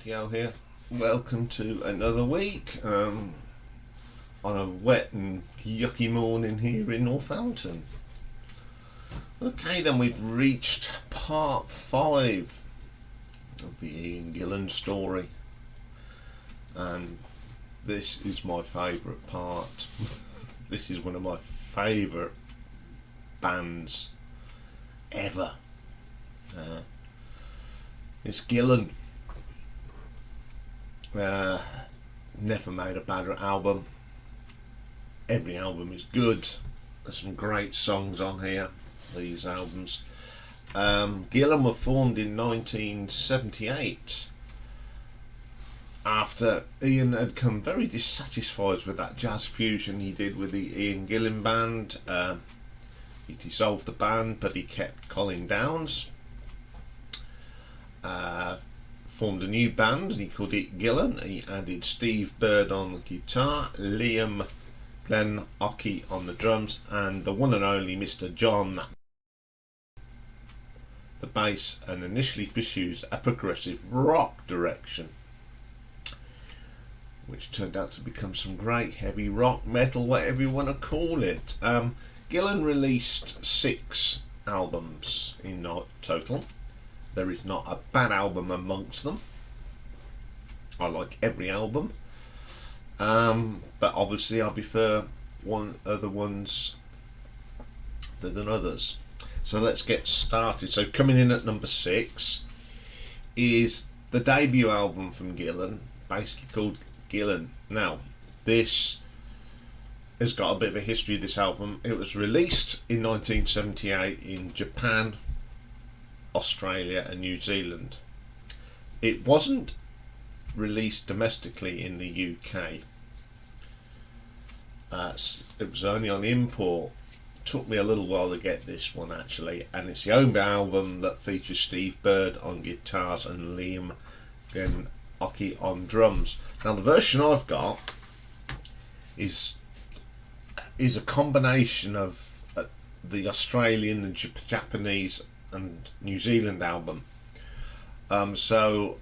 Theo here. Welcome to another week on a wet and yucky morning here in Northampton. Okay, then we've reached part 5 of the Ian Gillan story, and this is my favourite part. This is one of my favourite bands ever. It's Gillan. Never made a bad album. Every album is good. There's some great songs on here, these albums. Gillan were formed in 1978 after Ian had come very dissatisfied with that jazz fusion he did with the Ian Gillan band. He dissolved the band, but he kept Colin Downs. Formed a new band and he called it Gillan. He added Steve Bird on the guitar, Liam Glenn Ockey on the drums, and the one and only Mr. John the bass, and initially pursues a progressive rock direction, which turned out to become some great heavy rock, metal, whatever you want to call it. Gillan released 6 albums in total. There is not a bad album amongst them. I like every album, but obviously I prefer other ones than others. So let's get started. So coming in at number 6 is the debut album from Gillan, basically called Gillan. Now, this has got a bit of a history, this album. It was released in 1978 in Japan, Australia and New Zealand. It wasn't released domestically in the UK. It was only on import. It took me a little while to get this one actually, and it's the only album that features Steve Bird on guitars and Liam Glenn Ockey on drums. Now the version I've got is a combination of the Australian, the Japanese and New Zealand album. So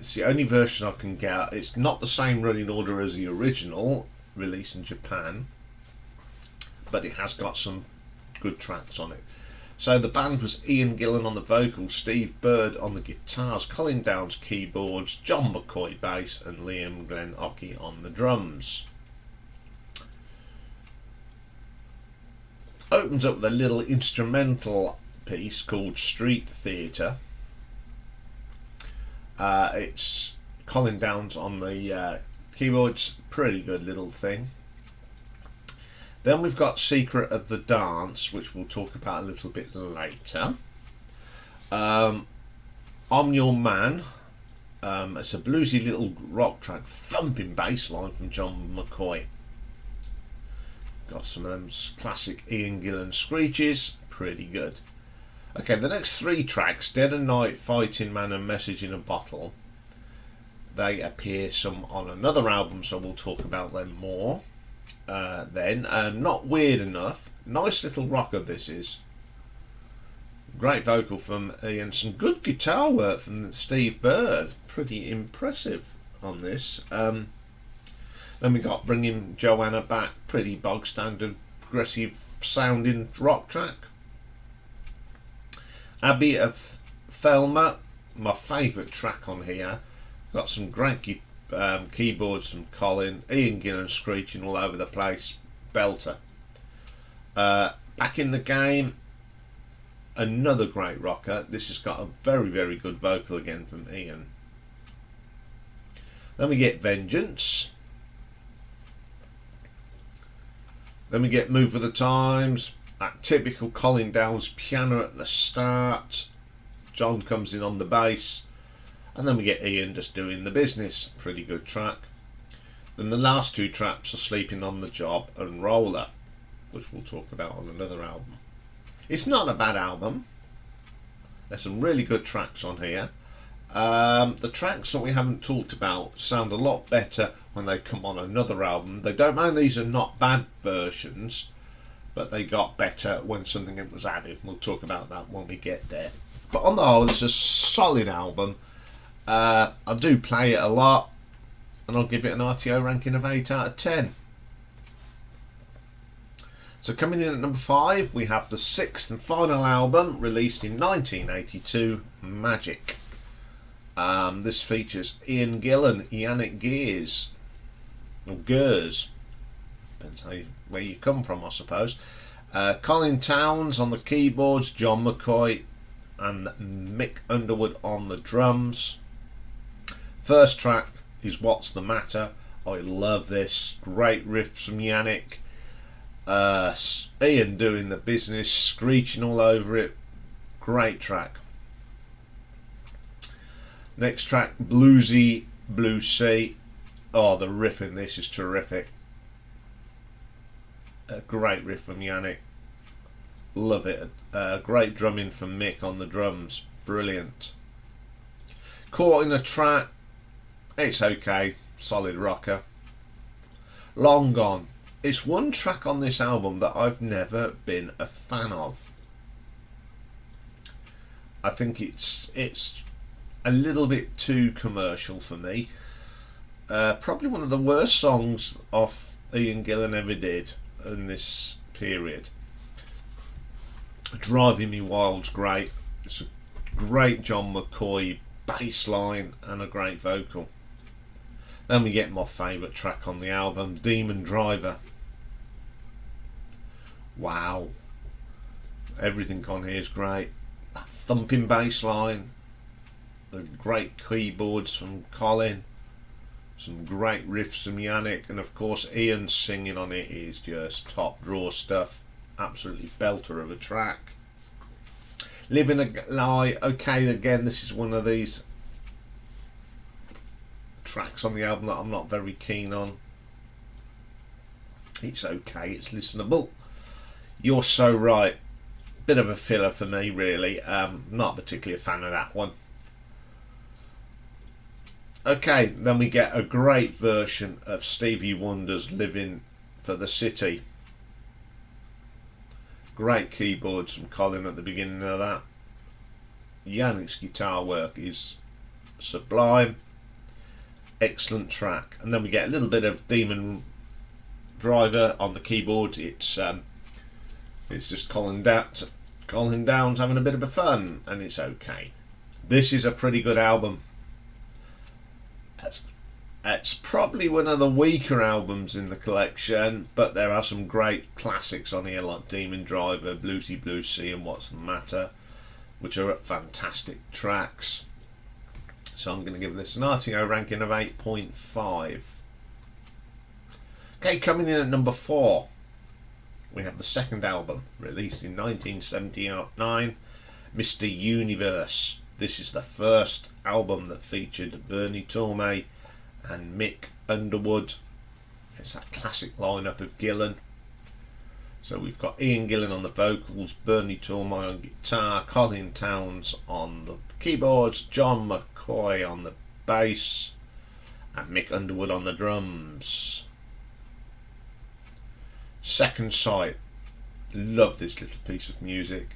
it's the only version I can get. It's not the same running order as the original release in Japan, but it has got some good tracks on it. So the band was Ian Gillan on the vocals, Steve Bird on the guitars, Colin Downs keyboards, John McCoy bass, and Liam Glenn Ockey on the drums. Opens up with a little instrumental piece called Street Theatre. It's Colin Downs on the keyboards, pretty good little thing. Then we've got Secret of the Dance, which we'll talk about a little bit later. I'm Your Man. It's a bluesy little rock track, thumping bass line from John McCoy. Got some of them classic Ian Gillan screeches, pretty good. Okay, the next 3 tracks, Dead and Night, Fighting Man and Message in a Bottle, they appear some on another album, so we'll talk about them more then. Not Weird Enough, nice little rocker this is. Great vocal from Ian, some good guitar work from Steve Bird, pretty impressive on this. Then we got Bringing Joanna Back, pretty bog standard progressive sounding rock track. Abbey of Thelma, my favourite track on here. Got some great keyboards from Colin, Ian Gillan screeching all over the place, belter. Back in the Game, another great rocker. This has got a very, very good vocal again from Ian. Then we get Vengeance. Then we get Move with the Times, that typical Colin Downs piano at the start. John comes in on the bass, and then we get Ian just doing the business. Pretty good track. Then the last 2 tracks are Sleeping on the Job and Roller, which we'll talk about on another album. It's not a bad album. There's some really good tracks on here. The tracks that we haven't talked about sound a lot better when they come on another album. They don't mean these are not bad versions, but they got better when something was added. We'll talk about that when we get there. But on the whole, it's a solid album. I do play it a lot, and I'll give it an RTO ranking of 8 out of 10. So coming in at number 5, we have the 6th and final album, released in 1982, Magic. This features Ian Gillan, Ian Gears, or Gers, depends where you come from, I suppose. Colin Towns on the keyboards, John McCoy and Mick Underwood on the drums. First track is What's the Matter. I love this. Great riff from Yannick. Ian doing the business, screeching all over it. Great track. Next track, Bluesy Blue Sea. Oh, the riff in this is terrific. A great riff from Yannick. Love it. Great drumming from Mick on the drums. Brilliant. Caught in a Track. It's okay. Solid rocker. Long Gone. It's one track on this album that I've never been a fan of. I think it's a little bit too commercial for me. Probably one of the worst songs off Ian Gillan ever did in this period. Driving Me Wild's great. It's a great John McCoy bass line and a great vocal. Then we get my favourite track on the album, Demon Driver. Wow. Everything on here is great. That thumping bass line, the great keyboards from Colin, some great riffs from Yannick, and of course Ian singing on it is just top draw stuff. Absolutely belter of a track. Living a Lie. Okay, again, this is one of these tracks on the album that I'm not very keen on. It's okay, it's listenable. You're So Right. Bit of a filler for me, really. Not particularly a fan of that one. Okay, then we get a great version of Stevie Wonder's Living for the City. Great keyboards from Colin at the beginning of that. Yannick's guitar work is sublime. Excellent track. And then we get a little bit of Demon Driver on the keyboard. It's just Colin Downs having a bit of a fun, and it's okay. This is a pretty good album. It's probably one of the weaker albums in the collection, but there are some great classics on here like Demon Driver, Bluesy Blue Sea and What's the Matter, which are fantastic tracks. So I'm going to give this an RTO ranking of 8.5. Okay, coming in at number 4, we have the second album, released in 1979, Mr. Universe. This is the first album that featured Bernie Tormé and Mick Underwood. It's that classic lineup of Gillan. So we've got Ian Gillan on the vocals, Bernie Tormé on guitar, Colin Towns on the keyboards, John McCoy on the bass, and Mick Underwood on the drums. Second Sight. Love this little piece of music.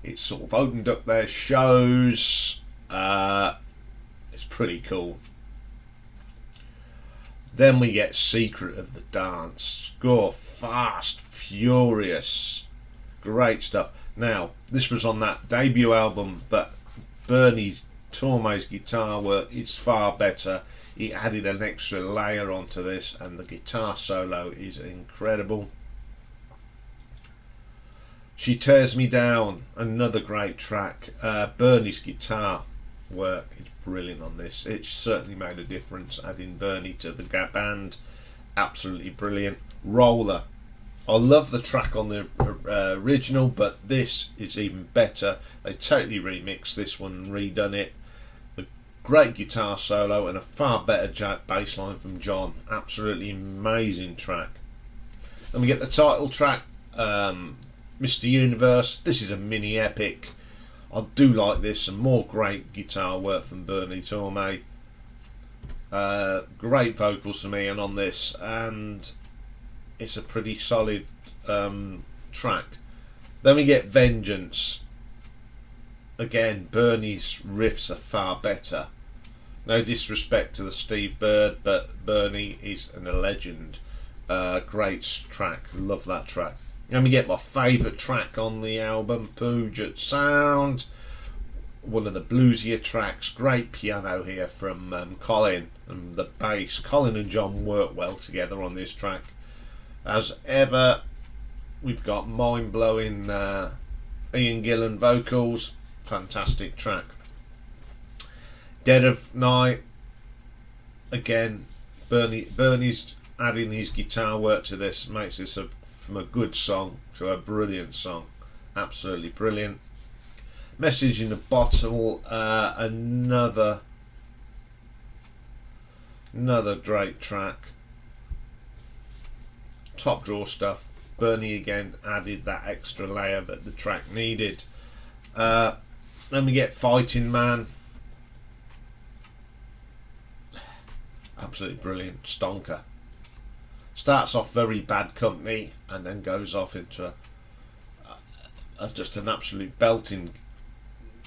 It's sort of opened up their shows. It's pretty cool. Then we get Secret of the Dance. Go fast, furious. Great stuff. Now, this was on that debut album, but Bernie Tormé's guitar work is far better. He added an extra layer onto this, and the guitar solo is incredible. She Tears Me Down, another great track. Bernie's guitar work is brilliant on this. It certainly made a difference adding Bernie to the band. Absolutely brilliant. Roller. I love the track on the original, but this is even better. They totally remixed this one and redone it. The great guitar solo and a far better bass line from John. Absolutely amazing track. Then we get the title track, Mr. Universe. This is a mini epic. I do like this. Some more great guitar work from Bernie Tormé. Great vocals from Ian on this, and it's a pretty solid track. Then we get Vengeance. Again, Bernie's riffs are far better. No disrespect to the Steve Bird, but Bernie is a legend. Great track, love that track. Let me get my favourite track on the album, Puget Sound. One of the bluesier tracks, great piano here from Colin, and the bass. Colin and John work well together on this track. As ever, we've got mind-blowing Ian Gillan vocals, fantastic track. Dead of Night, again, Bernie's adding his guitar work to this, makes this from a good song to a brilliant song, absolutely brilliant. Message in a Bottle, another great track. Top drawer stuff. Bernie again added that extra layer that the track needed. Then we get Fighting Man. Absolutely brilliant, stonker. Starts off very Bad Company and then goes off into just an absolute belting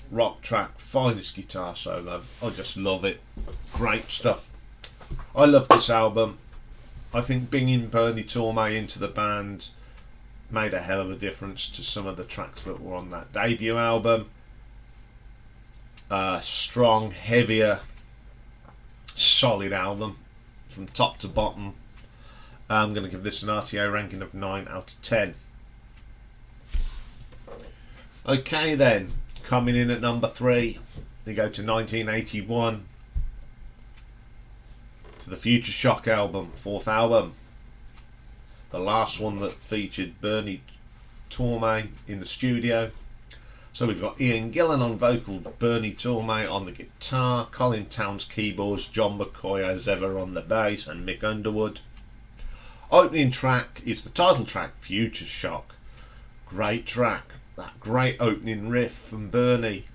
rock track, finest guitar solo. I just love it. Great stuff. I love this album. I think bringing Bernie Torme into the band made a hell of a difference to some of the tracks that were on that debut album. Strong, heavier, solid album from top to bottom. I'm going to give this an RTO ranking of 9 out of 10. Okay then, coming in at number 3, we go to 1981, to the Future Shock album, 4th album, the last one that featured Bernie Torme in the studio. So we've got Ian Gillan on vocals, Bernie Torme on the guitar, Colin Towns keyboards, John McCoy as ever on the bass, and Mick Underwood. Opening track is the title track, Future Shock. Great track. That great opening riff from Bernie.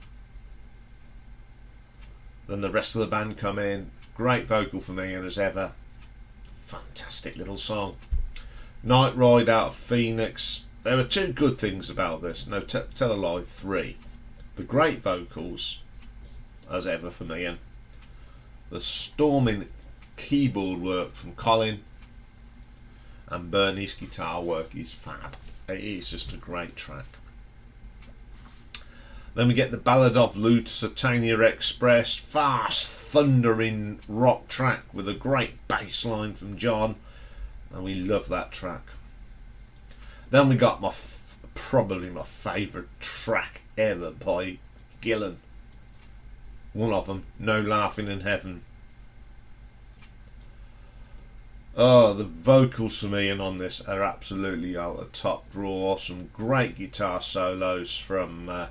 Then the rest of the band come in. Great vocal from Ian as ever. Fantastic little song. Night Ride out of Phoenix. There are 2 good things about this. No, tell a lie, 3. The great vocals, as ever from Ian. The storming keyboard work from Colin. And Bernie's guitar work is fab. It is just a great track. Then we get the Ballad of Lusitania Express, fast, thundering rock track with a great bass line from John, and we love that track. Then we got probably my favourite track ever by Gillan. One of them, No Laughing in Heaven. Oh, the vocals from Ian on this are absolutely out of the top drawer. Some great guitar solos from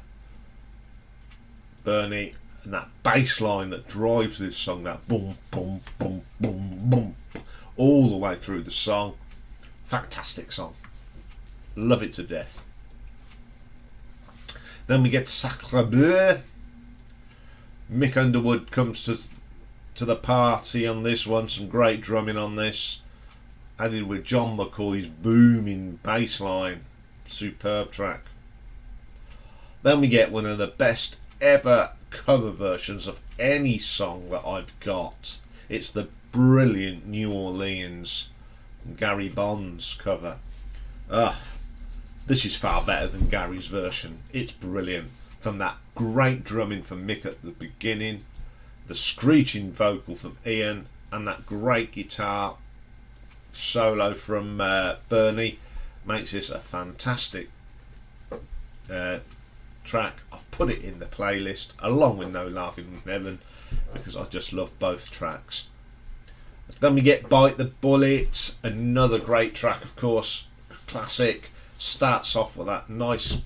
Bernie, and that bass line that drives this song, that boom, boom, boom, boom, boom, all the way through the song. Fantastic song. Love it to death. Then we get Sacre Bleu. Mick Underwood comes to the party on this one. Some great drumming on this, added with John McCoy's booming bass line. Superb track. Then we get one of the best ever cover versions of any song that I've got. It's the brilliant New Orleans Gary Bonds cover. This is far better than Gary's version. It's brilliant. From that great drumming from Mick at the beginning, the screeching vocal from Ian, and that great guitar solo from Bernie makes this a fantastic track. I've put it in the playlist along with No Laughing in Heaven because I just love both tracks. Then we get Bite the Bullet, another great track, of course, classic. Starts off with that nice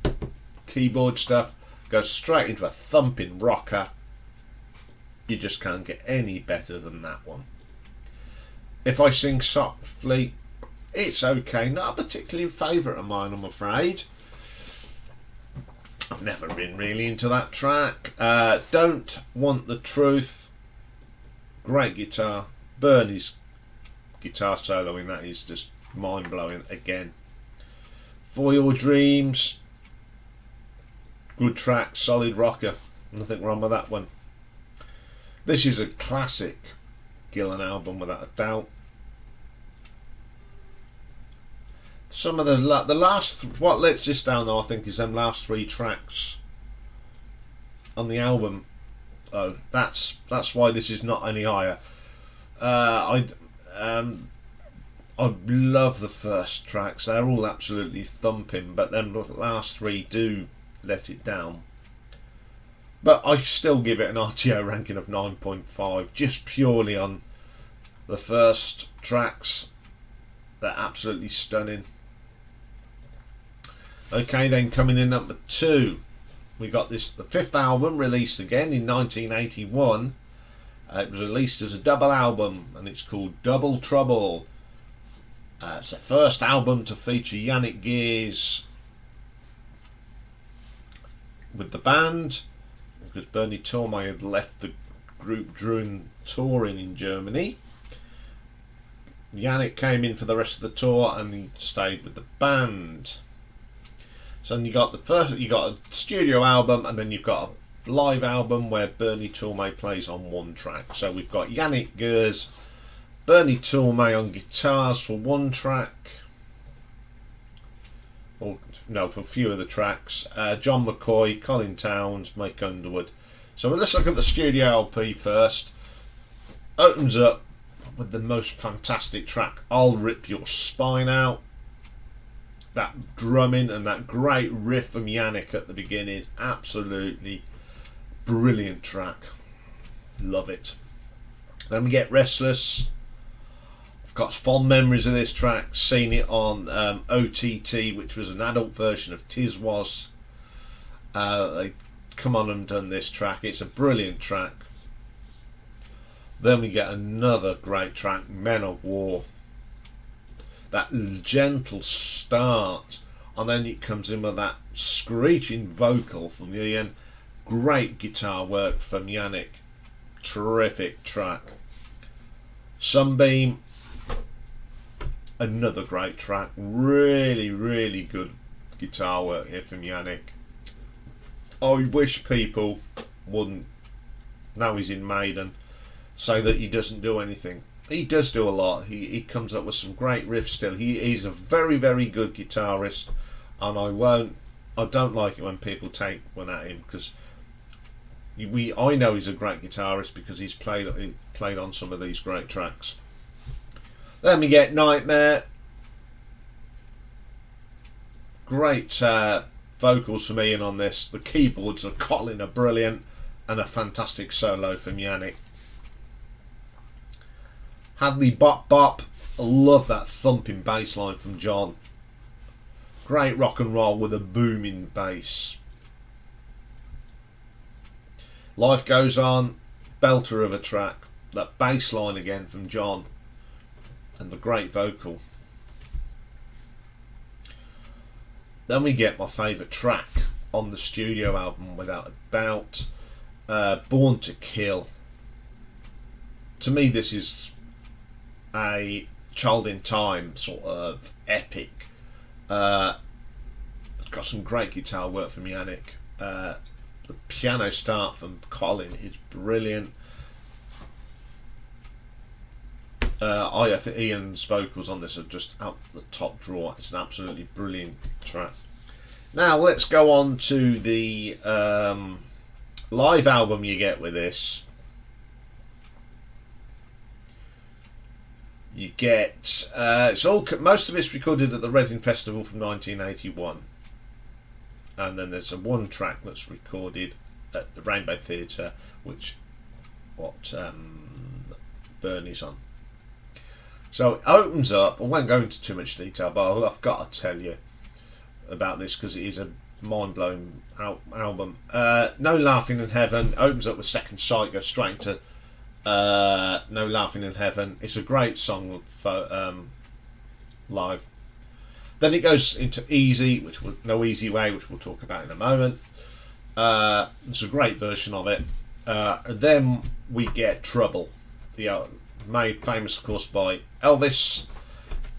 keyboard stuff, goes straight into a thumping rocker. You just can't get any better than that one. If I Sing Softly, it's okay, not a particularly favourite of mine, I'm afraid. I've never been really into that track. Don't Want the Truth, great guitar. Bernie's guitar solo in that is just mind-blowing again. For Your Dreams, good track, solid rocker, nothing wrong with that one. This is a classic Gillan album without a doubt. Some of the last, what lets this down though, I think, is them last 3 tracks on the album. Oh, that's why this is not any higher. I love the first tracks; they're all absolutely thumping, but then the last 3 do let it down. But I still give it an RTO ranking of 9.5, just purely on the first tracks. They're absolutely stunning. Okay, then coming in number 2, we got the 5th album, released again in 1981. It was released as a double album, and it's called Double Trouble. It's the first album to feature Yannick Gears with the band, because Bernie Tormey had left the group during touring in Germany. Yannick came in for the rest of the tour, and he stayed with the band. So you got a studio album, and then you've got a live album where Bernie Tormey plays on one track. So we've got Yannick Gears, Bernie Tormey on guitars for one track, or no, for a few of the tracks. John McCoy, Colin Towns, Mike Underwood. So let's look at the studio LP first. Opens up with the most fantastic track, I'll Rip Your Spine Out. That drumming and that great riff from Yannick at the beginning, absolutely brilliant track. Love it. Then we get Restless. I've got fond memories of this track, seen it on OTT, which was an adult version of Tis Was. They come on and done this track. It's a brilliant track. Then we get another great track, Men of War. That gentle start, and then it comes in with that screeching vocal from Ian. Great guitar work from Yannick. Terrific track. Sunbeam, another great track. Really, really good guitar work here from Yannick. I wish people wouldn't, now he's in Maiden, say that he doesn't do anything. He does do a lot. He comes up with some great riffs still. He's a very, very good guitarist, and I don't like it when people take one at him, because I know he's a great guitarist because he's played on some of these great tracks. Then we get Nightmare. Great vocals from Ian on this. The keyboards of Colin are brilliant, and a fantastic solo from Yannick. Hadley Bop Bop, I love that thumping bass line from John. Great rock and roll with a booming bass. Life Goes On, belter of a track. That bass line again from John, and the great vocal. Then we get my favourite track on the studio album, without a doubt, Born to Kill. To me, this is a Child in Time sort of epic. It's got some great guitar work from Yannick. The piano start from Colin is brilliant. I think Ian's vocals on this are just out the top drawer. It's an absolutely brilliant track. Now let's go on to the live album you get with this. You get most of it's recorded at the Reading Festival from 1981, and then there's a one track that's recorded at the Rainbow Theatre, which Bernie's on. So it opens up. I won't go into too much detail, but I've got to tell you about this because it is a mind-blowing album. No Laughing in Heaven opens up with Second Sight, goes straight into No Laughing in Heaven. It's a great song for live. Then it goes into Easy, No Easy Way, which we'll talk about in a moment. It's a great version of it. Then we get Trouble, made famous of course by Elvis.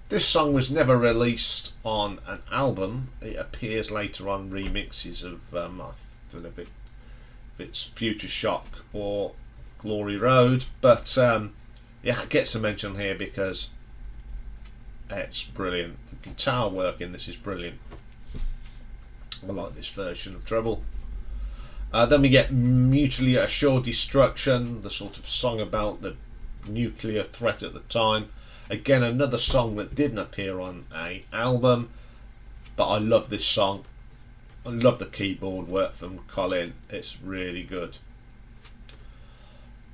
This song was never released on an album. It appears later on remixes of I don't know if it's Future Shock or Glory Road, but yeah, it gets a mention here because it's brilliant. The guitar work in this is brilliant. I like this version of Trouble. Then we get Mutually Assured Destruction, the sort of song about the nuclear threat at the time. Again, another song that didn't appear on an album, but I love this song. I love the keyboard work from Colin. It's really good.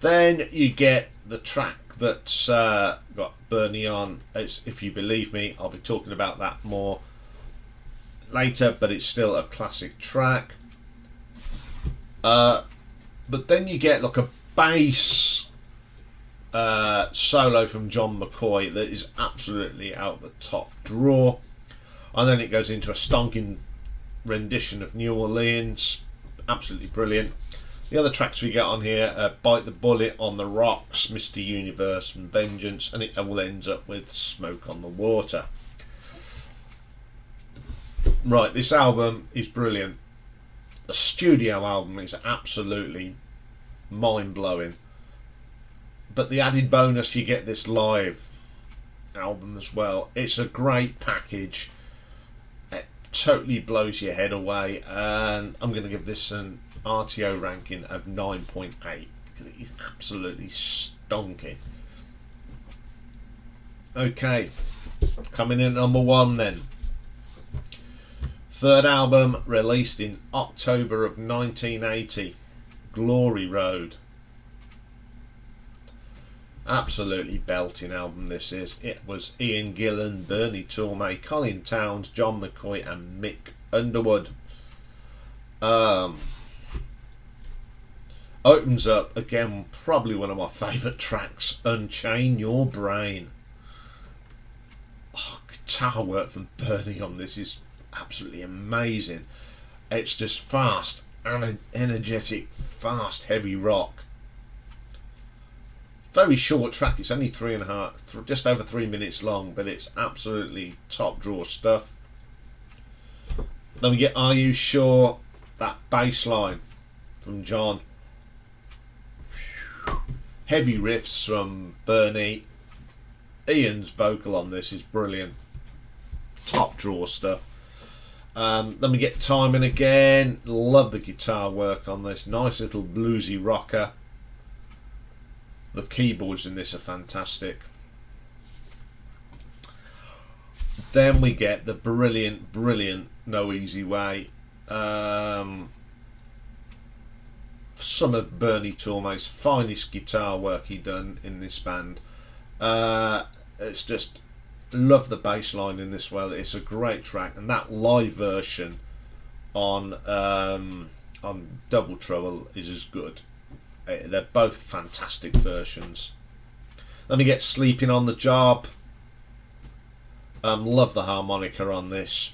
Then you get the track that's got Bernie on. It's If You Believe Me. I'll be talking about that more later, but it's still a classic track. But then you get like a bass solo from John McCoy that is absolutely out the top drawer, and then it goes into a stonking rendition of New Orleans, absolutely brilliant. The other tracks we get on here are Bite the Bullet, On the Rocks, Mr. Universe and Vengeance, and it all ends up with Smoke on the Water. Right, this album is brilliant. The studio album is absolutely mind-blowing, but the added bonus, you get this live album as well. It's a great package. It totally blows your head away, and I'm going to give this an RTO ranking of 9.8 because it is absolutely stonking. Okay, coming in at number 1 then. Third album released in October of 1980, Glory Road. Absolutely belting album this is. It was Ian Gillan, Bernie Tormé, Colin Towns, John McCoy and Mick Underwood. Opens up, again, probably one of my favourite tracks, Unchain Your Brain. Oh, guitar work from Bernie on this is absolutely amazing. It's just fast, energetic, fast, heavy rock. Very short track, it's only just over 3 minutes long, but it's absolutely top drawer stuff. Then we get Are You Sure? That bass line from John. Heavy riffs from Bernie. Ian's vocal on this is brilliant. Top drawer stuff. Then we get Timing again. Love the guitar work on this. Nice little bluesy rocker. The keyboards in this are fantastic. Then we get the brilliant No Easy Way. Some of Bernie Tormé's finest guitar work he done in this band. It's just, love the bass line in this well. It's a great track, and that live version on Double Trouble is as good. They're both fantastic versions. Then we get Sleeping on the Job. Love the harmonica on this.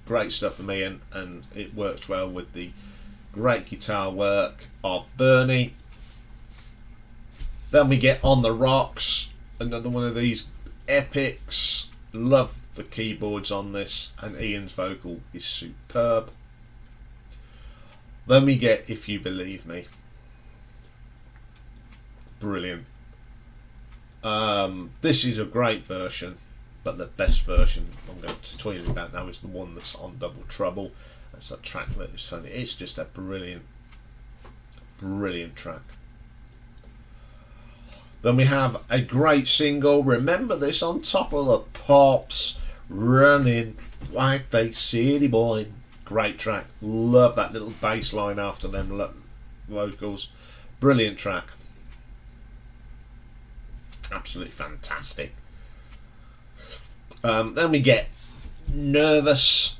Great stuff for me, and it works well with the great guitar work of Bernie. Then we get On the Rocks, another one of these epics. Love the keyboards on this, and Ian's vocal is superb. Then we get If You Believe Me. Brilliant. This is a great version, but the best version I'm going to tell you about now is the one that's on Double Trouble. That's a track that is funny. It's just a brilliant track. Then we have a great single, Remember This, On Top of the Pops, Running Whiteface City Boy. Great track. Love that little bass line after them vocals. Brilliant track. Absolutely fantastic. Then we get Nervous.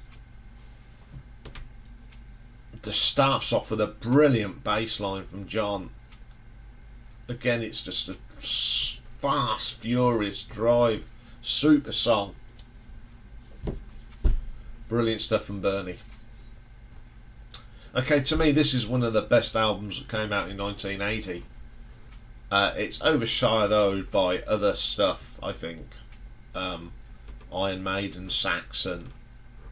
This starts off with a brilliant bass line from John. Again, it's just a fast, furious drive, super song. Brilliant stuff from Bernie. Okay, to me this is one of the best albums that came out in 1980. It's overshadowed by other stuff, I think. Iron Maiden, Saxon,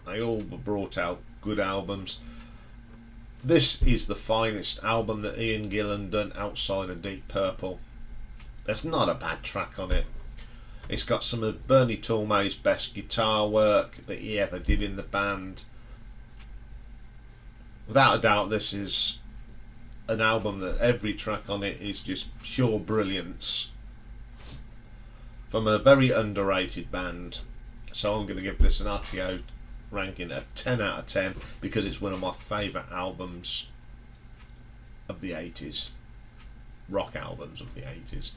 they all were brought out good albums. This is the finest album that Ian Gillan done outside of Deep Purple. There's not a bad track on it. It's got some of Bernie Torme's best guitar work that he ever did in the band. Without a doubt, this is an album that every track on it is just pure brilliance from a very underrated band. So I'm going to give this an RTO ranking of 10 out of 10 because it's one of my favourite albums of the 80s, rock albums of the 80s.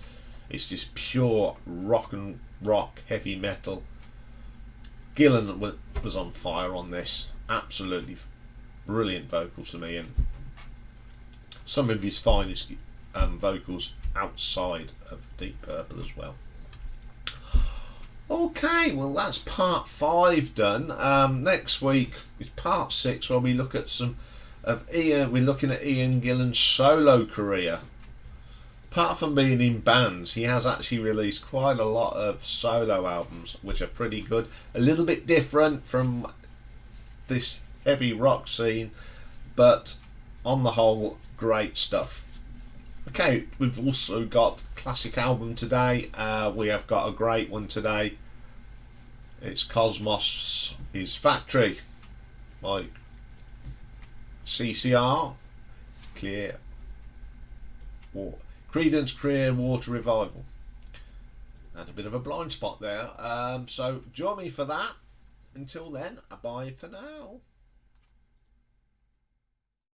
It's just pure rock heavy metal. Gillan was on fire on this. Absolutely brilliant vocals from Ian. Some of his finest vocals outside of Deep Purple as well. Okay, well that's part 5 done. Next week is part 6 where we look at some of Ian. We're looking at Ian Gillan's solo career. Apart from being in bands, he has actually released quite a lot of solo albums, which are pretty good. A little bit different from this heavy rock scene, but on the whole, great stuff. Okay, we've also got classic album today. We have got a great one today. It's Cosmos' Factory by CCR, Creedence Clearwater Revival. Had a bit of a blind spot there. So join me for that. Until then, bye for now.